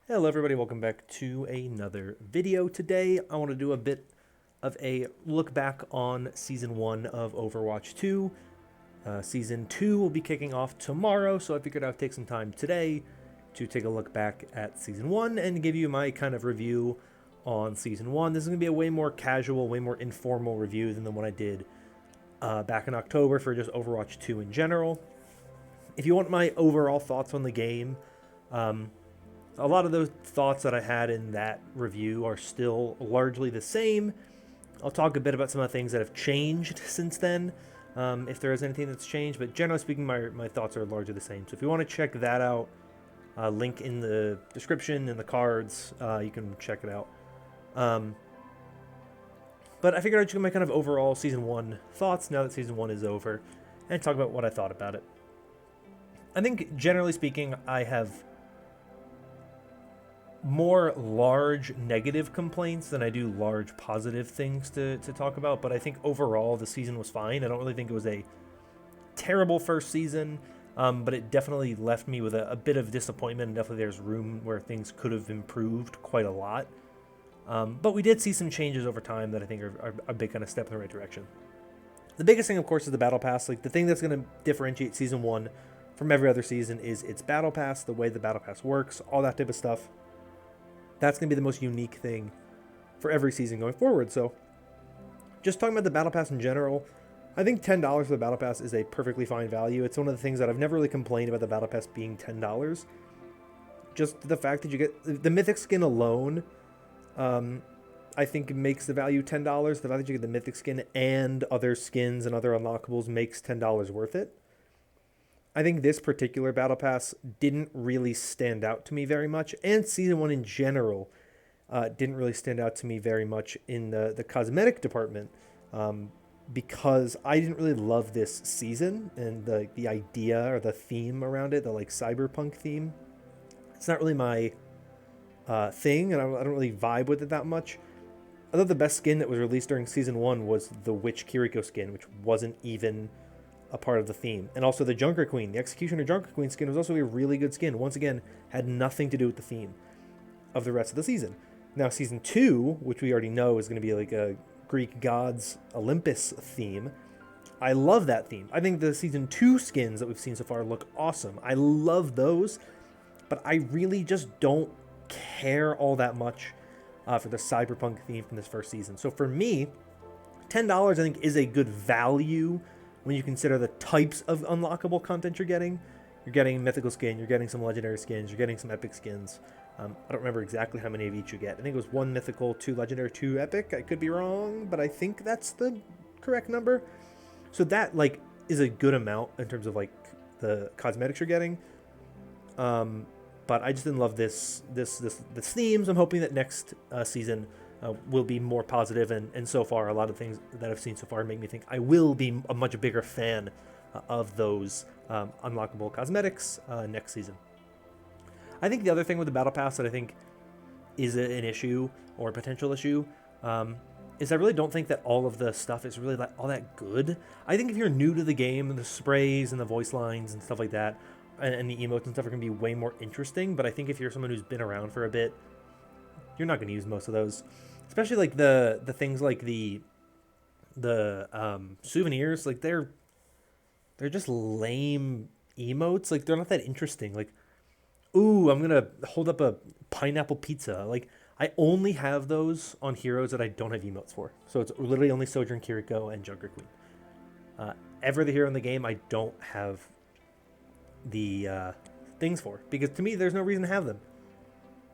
Hello everybody, welcome back to another video. Today I want to do a bit of a look back on Season 1 of Overwatch 2. Season 2 will be kicking off tomorrow, so I figured I'd take some time today to take a look back at Season 1 and give you my kind of review on Season 1. This is going to be a way more casual, way more informal review than the one I did back in October for just Overwatch 2 in general. If you want my overall thoughts on the game, a lot of those thoughts that I had in that review are still largely the same. I'll talk a bit about some of the things that have changed since then, if there is anything that's changed, but generally speaking, my thoughts are largely the same. So if you want to check that out, link in the description, in the cards, you can check it out. But I figured I'd just get my kind of overall Season 1 thoughts now that Season 1 is over, and talk about what I thought about it. I think, generally speaking, I have more large negative complaints than I do large positive things to talk about, but I think overall the season was fine. I don't really think it was a terrible first season, but it definitely left me with a bit of disappointment, and definitely there's room where things could have improved quite a lot. But we did see some changes over time that I think are a big kind of step in the right direction. The biggest thing, of course, is the Battle Pass. Like, the thing that's going to differentiate Season 1 from every other season is its Battle Pass, the way the Battle Pass works, all that type of stuff. That's going to be the most unique thing for every season going forward. So just talking about the Battle Pass in general, I think $10 for the Battle Pass is a perfectly fine value. It's one of the things that I've never really complained about the Battle Pass being $10. Just the fact that you get the Mythic skin alone, I think makes the value $10. The fact that you get the Mythic skin and other skins and other unlockables makes $10 worth it. I think this particular Battle Pass didn't really stand out to me very much, and Season 1 in general didn't really stand out to me very much in the cosmetic department, because I didn't really love this season and the idea or the theme around it, the like cyberpunk theme. It's not really my thing, and I don't really vibe with it that much. I thought the best skin that was released during Season 1 was the Witch Kiriko skin, which wasn't even a part of the theme. And also the Junker Queen, the Executioner Junker Queen skin was also a really good skin. Once again, had nothing to do with the theme of the rest of the season. Now, Season 2, which we already know is going to be like a Greek gods Olympus theme, I love that theme. I think the Season 2 skins that we've seen so far look awesome. I love those, but I really just don't care all that much for the cyberpunk theme from this first season. So for me, $10 I think is a good value when you consider the types of unlockable content you're getting. You're getting mythical skin, you're getting some legendary skins, you're getting some epic skins. I don't remember exactly how many of each you get. I think it was 1 mythical, 2 legendary, 2 epic. I could be wrong, but I think that's the correct number. So that like is a good amount in terms of like the cosmetics you're getting. But I just didn't love this themes. I'm hoping that next season will be more positive, and so far a lot of things that I've seen so far make me think I will be a much bigger fan of those unlockable cosmetics next season. I think the other thing with the Battle Pass that I think is an issue or a potential issue is I really don't think that all of the stuff is really all that good. I think if you're new to the game, the sprays and the voice lines and stuff like that, and the emotes and stuff are going to be way more interesting, but I think if you're someone who's been around for a bit, you're not going to use most of those, especially like the things like the souvenirs. Like they're just lame emotes. Like they're not that interesting. Like, ooh, I'm gonna hold up a pineapple pizza. Like I only have those on heroes that I don't have emotes for. So it's literally only Sojourn Kiriko and Junker Queen. Ever the hero in the game I don't have the things for, because to me there's no reason to have them.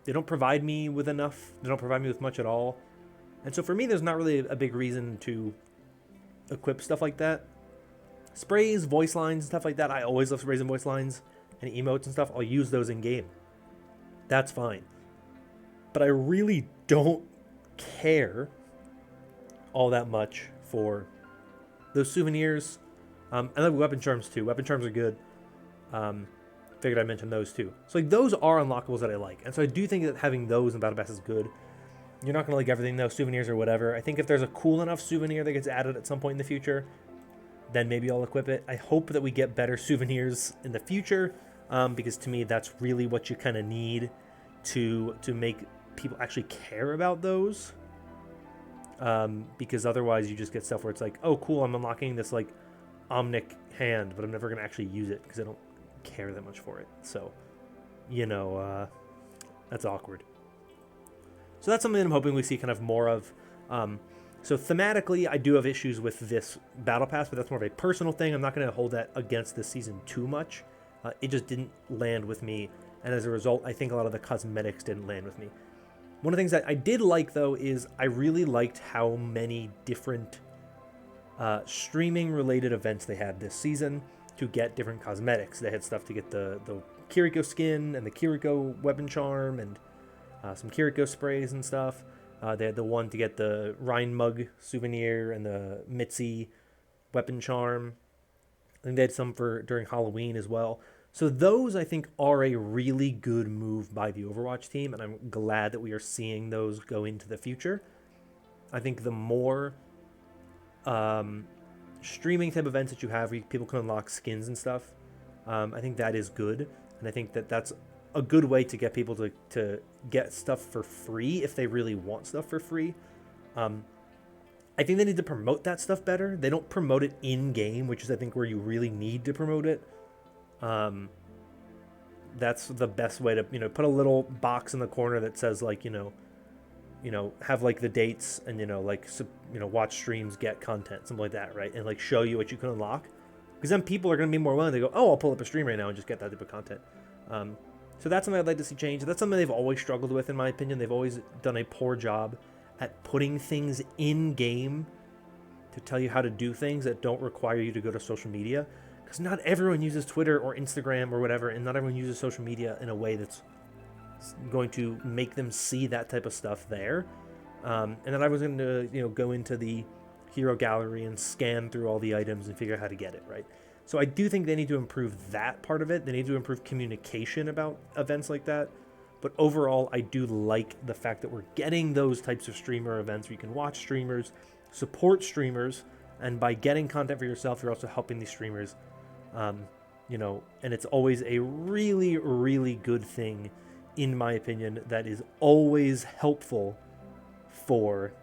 They don't provide me with enough. They don't provide me with much at all. And so for me, there's not really a big reason to equip stuff like that. Sprays, voice lines, stuff like that. I always love sprays and voice lines and emotes and stuff. I'll use those in game. That's fine. But I really don't care all that much for those souvenirs. I love weapon charms too. Weapon charms are good. Figured I'd mention those too. So like those are unlockables that I like, and so I do think that having those in Battle Pass is good. You're not gonna like everything though, souvenirs or whatever. I think if there's a cool enough souvenir that gets added at some point in the future, then maybe I'll equip it. I hope that we get better souvenirs in the future, because to me that's really what you kind of need to make people actually care about those. Because otherwise you just get stuff where it's like, oh cool, I'm unlocking this like Omnic hand, but I'm never gonna actually use it because I don't care that much for it. So, that's awkward. So that's something that I'm hoping we see kind of more of. So thematically, I do have issues with this battle pass, but that's more of a personal thing. I'm not going to hold that against this season too much. It just didn't land with me, and as a result, I think a lot of the cosmetics didn't land with me. One of the things that I did like, though, is I really liked how many different streaming-related events they had this season to get different cosmetics. They had stuff to get the Kiriko skin and the Kiriko weapon charm and some Kiriko sprays and stuff. They had the one to get the Rhine mug souvenir and the Mitzi weapon charm. I think they had some for during Halloween as well. So those, I think, are a really good move by the Overwatch team, and I'm glad that we are seeing those go into the future. I think the more streaming type events that you have where people can unlock skins and stuff, I think that is good. And I think that that's a good way to get people to get stuff for free if they really want stuff for free. I think they need to promote that stuff better. They don't promote it in-game, which is, I think, where you really need to promote it. That's the best way to, put a little box in the corner that says, like, have, like, the dates and, watch streams, get content, something like that, right? And, like, show you what you can unlock. Because then people are going to be more willing to go, oh, I'll pull up a stream right now and just get that type of content. So that's something I'd like to see change. That's something they've always struggled with, in my opinion. They've always done a poor job at putting things in-game to tell you how to do things that don't require you to go to social media. Because not everyone uses Twitter or Instagram or whatever, and not everyone uses social media in a way that's going to make them see that type of stuff there. And then I was going to, go into the hero gallery and scan through all the items and figure out how to get it, right? So I do think they need to improve that part of it. They need to improve communication about events like that. But overall, I do like the fact that we're getting those types of streamer events where you can watch streamers, support streamers, and by getting content for yourself, you're also helping these streamers. And it's always a really, really good thing, in my opinion, that is always helpful for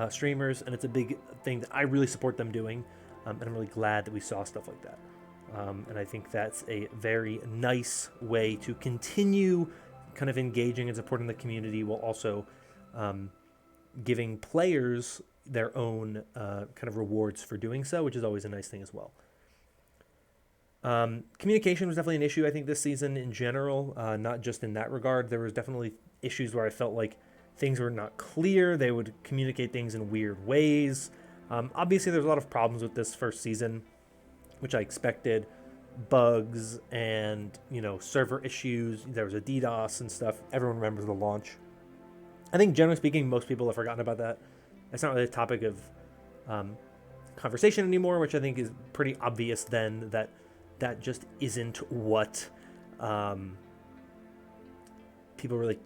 streamers, and it's a big thing that I really support them doing. And I'm really glad that we saw stuff like that. And I think that's a very nice way to continue kind of engaging and supporting the community while also giving players their own kind of rewards for doing so, which is always a nice thing as well. Communication was definitely an issue, I think, this season in general, not just in that regard. There was definitely issues where I felt like things were not clear. They would communicate things in weird ways. Obviously, there's a lot of problems with this first season, which I expected. Bugs and, server issues. There was a DDoS and stuff. Everyone remembers the launch. I think, generally speaking, most people have forgotten about that. It's not really a topic of conversation anymore, which I think is pretty obvious then that just isn't what people really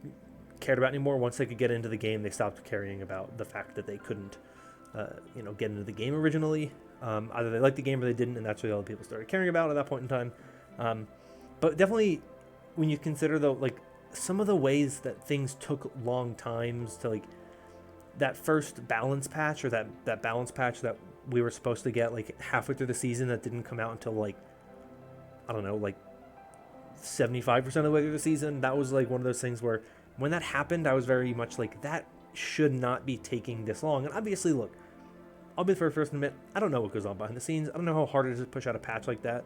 cared about anymore. Once they could get into the game, they stopped caring about the fact that they couldn't get into the game originally. Either they liked the game or they didn't, and that's what all the people started caring about at that point in time. But definitely, when you consider, though, like, some of the ways that things took long times to, like, that first balance patch, or that balance patch that we were supposed to get, like, halfway through the season that didn't come out until, like, I don't know, like, 75% of the way through the season. That was, like, one of those things where when that happened, I was very much like, that should not be taking this long. And obviously, look, I'll be the first to admit, I don't know what goes on behind the scenes. I don't know how hard it is to push out a patch like that.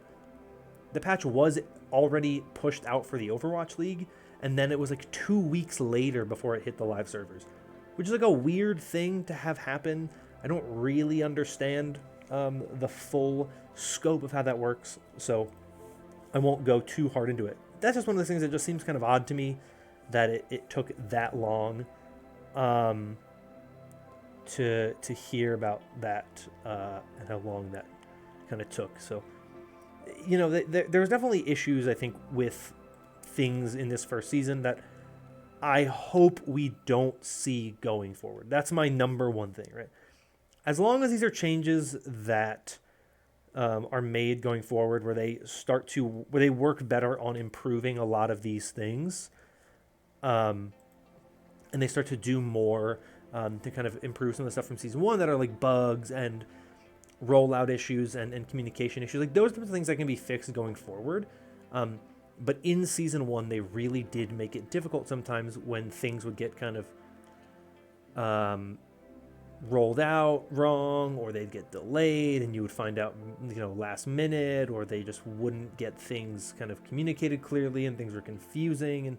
The patch was already pushed out for the Overwatch League, and then it was like 2 weeks later before it hit the live servers, which is like a weird thing to have happen. I don't really understand the full scope of how that works, so I won't go too hard into it. That's just one of those things that just seems kind of odd to me, that it took that long to hear about that and how long that kind of took. So, there's definitely issues, I think, with things in this first season that I hope we don't see going forward. That's my number one thing, right? As long as these are changes that are made going forward, where they work better on improving a lot of these things, and they start to do more to kind of improve some of the stuff from season one that are like bugs and rollout issues and communication issues. Like those types of things that can be fixed going forward. But in season one, they really did make it difficult sometimes when things would get kind of rolled out wrong, or they'd get delayed and you would find out, last minute, or they just wouldn't get things kind of communicated clearly and things were confusing. And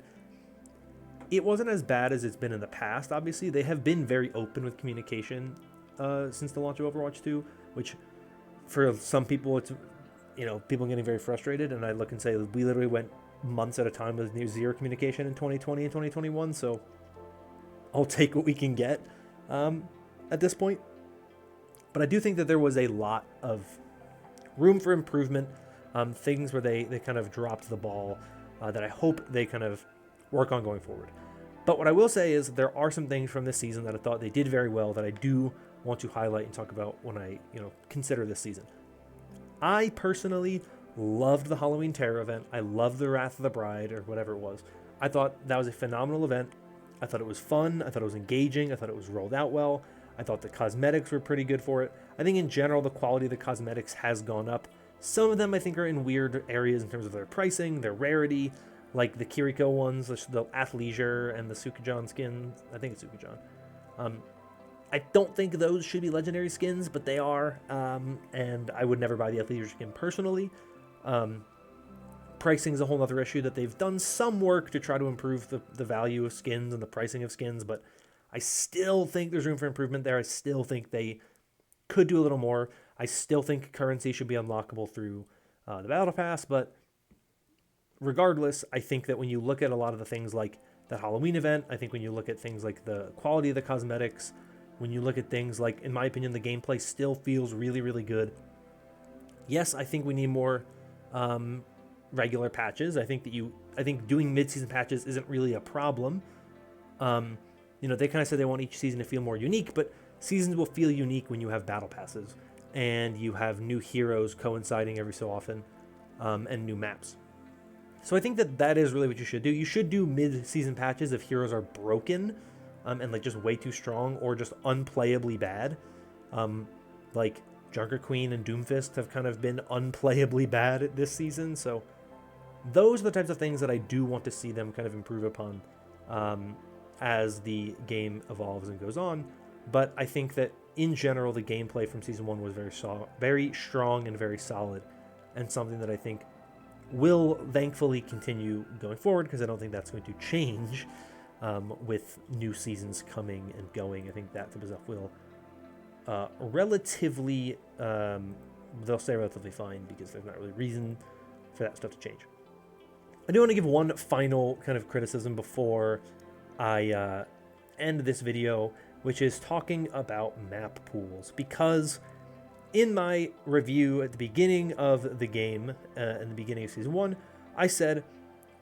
it wasn't as bad as it's been in the past. Obviously, they have been very open with communication since the launch of Overwatch 2, which for some people, it's, people getting very frustrated. And I look and say, we literally went months at a time with near zero communication in 2020 and 2021. So I'll take what we can get at this point. But I do think that there was a lot of room for improvement, things where they kind of dropped the ball that I hope they kind of work on going forward. But what I will say is there are some things from this season that I thought they did very well that I do want to highlight and talk about when I, consider this season. I personally loved the Halloween Terror event. I loved the Wrath of the Bride, or whatever it was. I thought that was a phenomenal event. I thought it was fun. I thought it was engaging. I thought it was rolled out well. I thought the cosmetics were pretty good for it. I think in general, the quality of the cosmetics has gone up. Some of them I think are in weird areas in terms of their pricing, their rarity, like the Kiriko ones, the Athleisure and the Sukujan skins. I think it's Sukujan. I don't think those should be legendary skins, but they are, and I would never buy the Athleisure skin personally. Pricing is a whole other issue that they've done some work to try to improve the value of skins and the pricing of skins, but I still think there's room for improvement there. I still think they could do a little more. I still think currency should be unlockable through the Battle Pass, but regardless, I think that when you look at a lot of the things like the Halloween event, I think when you look at things like the quality of the cosmetics, when you look at things like, in my opinion, the gameplay still feels really, really good. Yes, I think we need more regular patches. I think doing mid-season patches isn't really a problem. They kind of said they want each season to feel more unique, but seasons will feel unique when you have battle passes and you have new heroes coinciding every so often, and new maps. So I think that is really what you should do. You should do mid-season patches if heroes are broken, and like just way too strong or just unplayably bad. Like Junker Queen and Doomfist have kind of been unplayably bad this season. So those are the types of things that I do want to see them kind of improve upon as the game evolves and goes on. But I think that in general, the gameplay from Season 1 was very strong and very solid, and something that I think will thankfully continue going forward, because I don't think that's going to change with new seasons coming and going. I think that type of stuff will relatively, they'll stay relatively fine, because there's not really reason for that stuff to change. I do want to give one final kind of criticism before I end this video, which is talking about map pools, because in my review at the beginning of the game, in the beginning of Season 1, I said,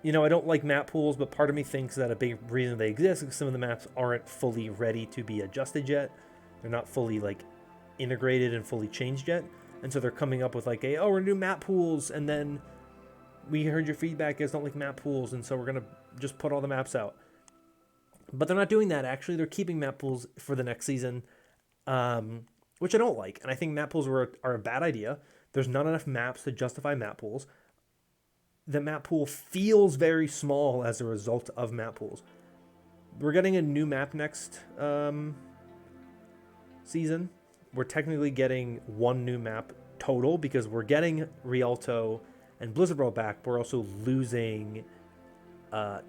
I don't like map pools, but part of me thinks that a big reason they exist is some of the maps aren't fully ready to be adjusted yet. They're not fully integrated and fully changed yet. And so they're coming up with we're gonna do map pools, and then we heard your feedback is don't like map pools, and so we're gonna just put all the maps out. But they're not doing that. Actually, they're keeping map pools for the next season, which I don't like. And I think map pools are a bad idea. There's not enough maps to justify map pools. The map pool feels very small as a result of map pools. We're getting a new map next season. We're technically getting one new map total, because we're getting Rialto and Blizzard World back. We're also losing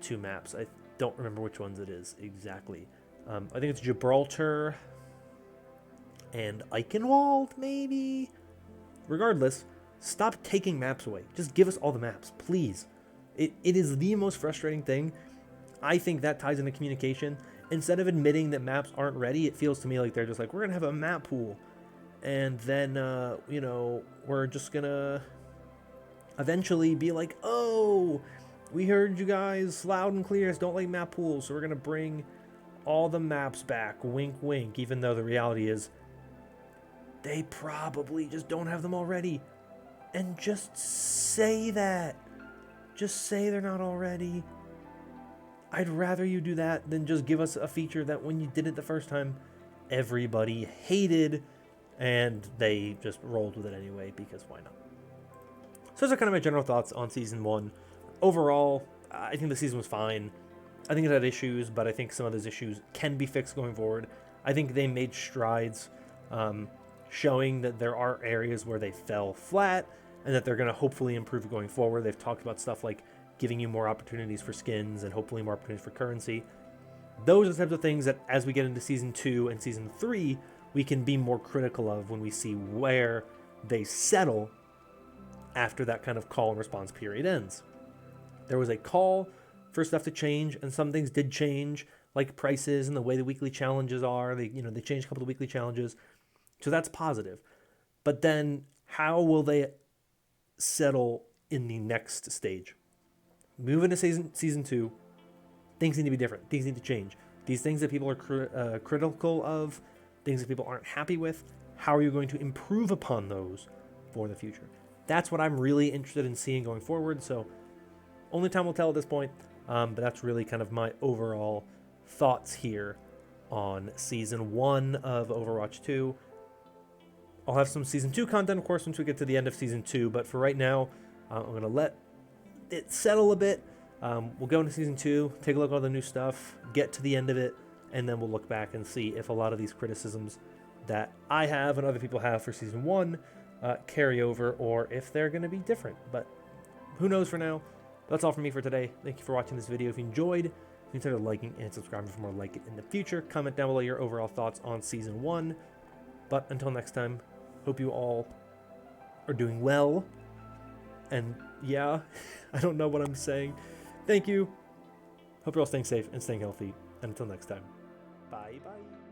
2 maps. I don't remember which ones it is exactly. I think it's Gibraltar and Eichenwald, maybe? Regardless, stop taking maps away. Just give us all the maps, please. It is the most frustrating thing. I think that ties into communication. Instead of admitting that maps aren't ready, it feels to me like they're just we're going to have a map pool. And then, we're just going to eventually be oh, we heard you guys loud and clear, don't like map pools, so we're going to bring all the maps back, wink wink, even though the reality is they probably just don't have them already. And just say that. Just say they're not already. I'd rather you do that than just give us a feature that when you did it the first time, everybody hated and they just rolled with it anyway because why not? So those are kind of my general thoughts on Season 1. Overall, I think the season was fine. I think it had issues, but I think some of those issues can be fixed going forward. I think they made strides, showing that there are areas where they fell flat and that they're going to hopefully improve going forward. They've talked about stuff like giving you more opportunities for skins and hopefully more opportunities for currency. Those are the types of things that as we get into Season 2 and Season 3, we can be more critical of when we see where they settle after that kind of call and response period ends. There was a call for stuff to change, and some things did change, like prices and the way the weekly challenges are. They changed a couple of weekly challenges, so that's positive. But then, how will they settle in the next stage? Move into season 2, things need to be different. Things need to change. These things that people are critical of, things that people aren't happy with, how are you going to improve upon those for the future? That's what I'm really interested in seeing going forward. So only time will tell at this point, but that's really kind of my overall thoughts here on Season 1 of Overwatch 2. I'll have some Season 2 content, of course, once we get to the end of Season 2, but for right now, I'm going to let it settle a bit. We'll go into Season 2, take a look at all the new stuff, get to the end of it, and then we'll look back and see if a lot of these criticisms that I have and other people have for Season 1 carry over, or if they're going to be different. But who knows for now. That's all from me for today. Thank you for watching this video. If you enjoyed, consider liking and subscribing for more like it in the future. Comment down below your overall thoughts on Season 1. But until next time, hope you all are doing well. And yeah, I don't know what I'm saying. Thank you. Hope you're all staying safe and staying healthy. And until next time, bye-bye.